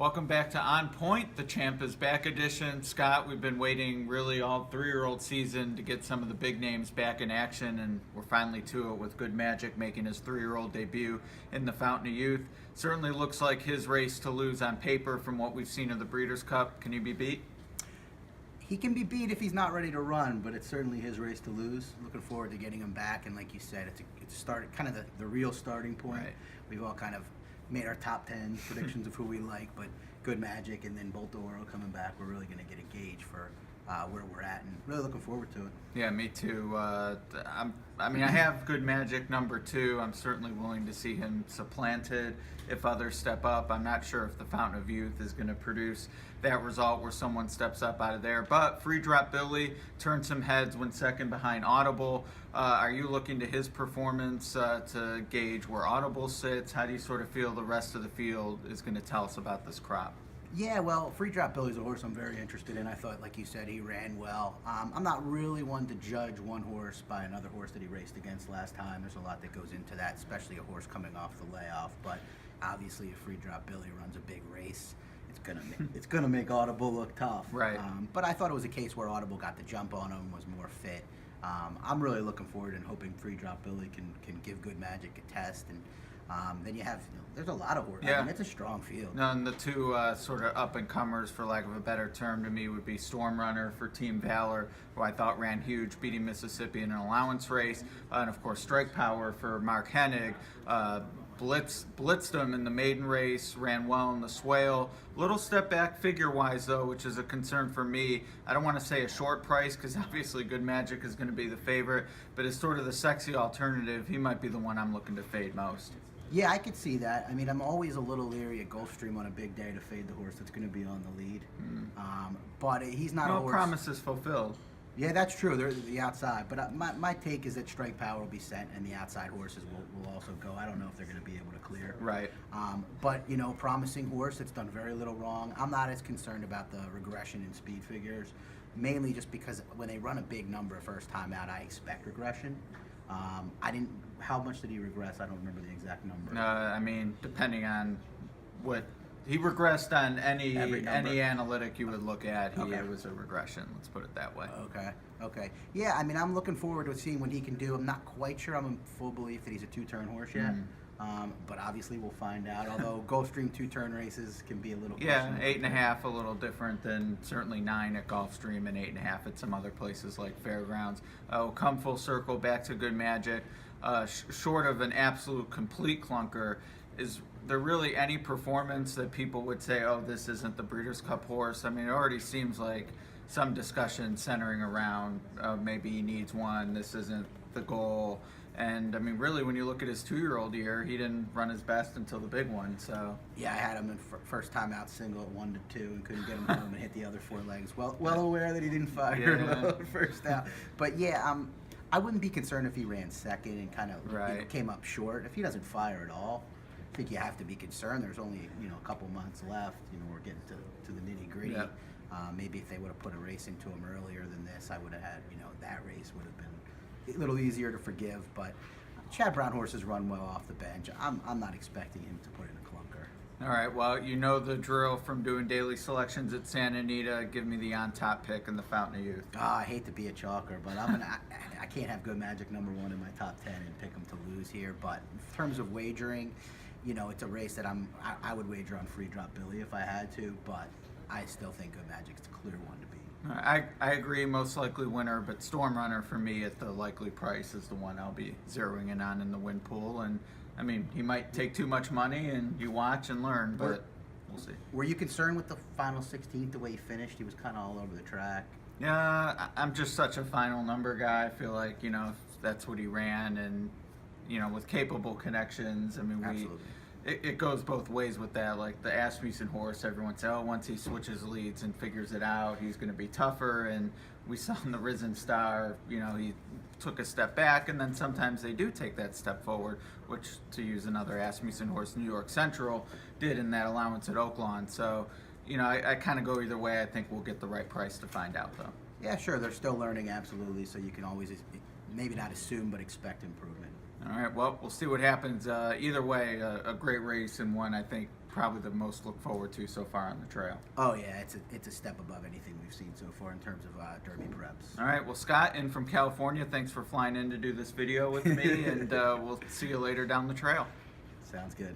Welcome back to On Point, the Champ is Back edition. Scott, we've been waiting really all three-year-old season to get some of the big names back in action, and we're finally to it with Good Magic making his three-year-old debut in the Fountain of Youth. Certainly looks like his race to lose on paper from what we've seen of the Breeders' Cup. Can he be beat? He can be beat if he's not ready to run, but it's certainly his race to lose. Looking forward to getting him back, and like you said, it's started kind of the real starting point. Right. We've all kind of made our top 10 predictions of who we like, but Good Magic and then Bolt Oro coming back, we're really going to get a gauge for where we're at, and really looking forward to it. Yeah, me too. I have Good Magic number 2. I'm certainly willing to see him supplanted if others step up. I'm not sure if the Fountain of Youth is going to produce that result where someone steps up out of there. But Free Drop Billy turned some heads when second behind Audible. Are you looking to his performance to gauge where Audible sits? How do you sort of feel the rest of the field is going to tell us about this crop? Yeah, well, Free Drop Billy's a horse I'm very interested in. I thought, like you said, he ran well. I'm not really one to judge one horse by another horse that he raced against last time. There's a lot that goes into that, especially a horse coming off the layoff. But obviously, if Free Drop Billy runs a big race, it's gonna make Audible look tough. Right. But I thought it was a case where Audible got the jump on him, was more fit. I'm really looking forward and hoping Free Drop Billy can give Good Magic a test. And then you have, there's a lot of horses. Yeah. I mean, it's a strong field. No, and the two sort of up-and-comers, for lack of a better term to me, would be Storm Runner for Team Valor, who I thought ran huge, beating Mississippi in an allowance race, and of course Strike Power for Mark Hennig. Blitzed him in the maiden race, ran well in the Swale. Little step back figure-wise, though, which is a concern for me. I don't want to say a short price, because obviously Good Magic is going to be the favorite, but as sort of the sexy alternative, he might be the one I'm looking to fade most. Yeah, I could see that. I mean, I'm always a little leary at Gulfstream on a big day to fade the horse that's going to be on the lead. But he's not a No horse. promises fulfilled. Yeah, that's true. They're the outside. But my take is that Strike Power will be sent and the outside horses will also go. I don't know if they're going to be able to clear. Right. But, promising horse that's done very little wrong. I'm not as concerned about the regression in speed figures, mainly just because when they run a big number first time out, I expect regression. How much did he regress? I don't remember the exact number. Depending on what he regressed on any analytic you would look at, it was a regression. Let's put it that way. Okay. Yeah, I'm looking forward to seeing what he can do. I'm not quite sure. I'm in full belief that he's a two-turn horse yet. But obviously we'll find out. Although Gulfstream two-turn races can be a little questionable. 8.5 a little different than certainly 9 at Gulfstream and 8.5 at some other places like Fairgrounds. Come full circle back to Good Magic. Short of an absolute complete clunker, is there really any performance that people would say, oh, this isn't the Breeders' Cup horse? I mean, it already seems like some discussion centering around maybe he needs one, this isn't the goal. And really, when you look at his 2-year-old year, he didn't run his best until the big one. So yeah, I had him in first time out single at 1-2 and couldn't get him home and hit the other 4 legs. Well aware that he didn't fire first out. But yeah, I wouldn't be concerned if he ran second and kind of came up short. If he doesn't fire at all, I think you have to be concerned. There's only a couple months left. We're getting to the nitty gritty. Yep. Maybe if they would have put a race into him earlier than this, I would have had that race would have been a little easier to forgive. But Chad Brown horses run well off the bench. I'm not expecting him to put in a clunker. All right, well, you know the drill from doing daily selections at Santa Anita. Give me the on-top pick in the Fountain of Youth. I hate to be a chalker, but I can't have Good Magic number 1 in my top 10 and pick him to lose here. But in terms of wagering, it's a race that I would wager on Free Drop Billy if I had to, but I still think Good Magic's a clear one to beat. I agree, most likely winner, but Storm Runner for me at the likely price is the one I'll be zeroing in on in the win pool. And he might take too much money, and you watch and learn, but we'll see. Were you concerned with the final 16th, the way he finished? He was kind of all over the track. Yeah, I'm just such a final number guy. I feel like, that's what he ran, and, with capable connections, Absolutely. It goes both ways with that. Like the Asmussen horse, everyone says, oh, once he switches leads and figures it out, he's going to be tougher. And we saw in the Risen Star, he took a step back, and then sometimes they do take that step forward, which, to use another Asmussen horse, New York Central did in that allowance at Oaklawn. So, I kind of go either way. I think we'll get the right price to find out, though. Yeah, sure. They're still learning, absolutely. So you can always maybe not assume, but expect improvement. All right, well, we'll see what happens. Either way, a great race and one I think probably the most look forward to so far on the trail. Oh yeah, it's a step above anything we've seen so far in terms of Derby preps. All right, well, Scott, in from California, thanks for flying in to do this video with me, and we'll see you later down the trail. Sounds good.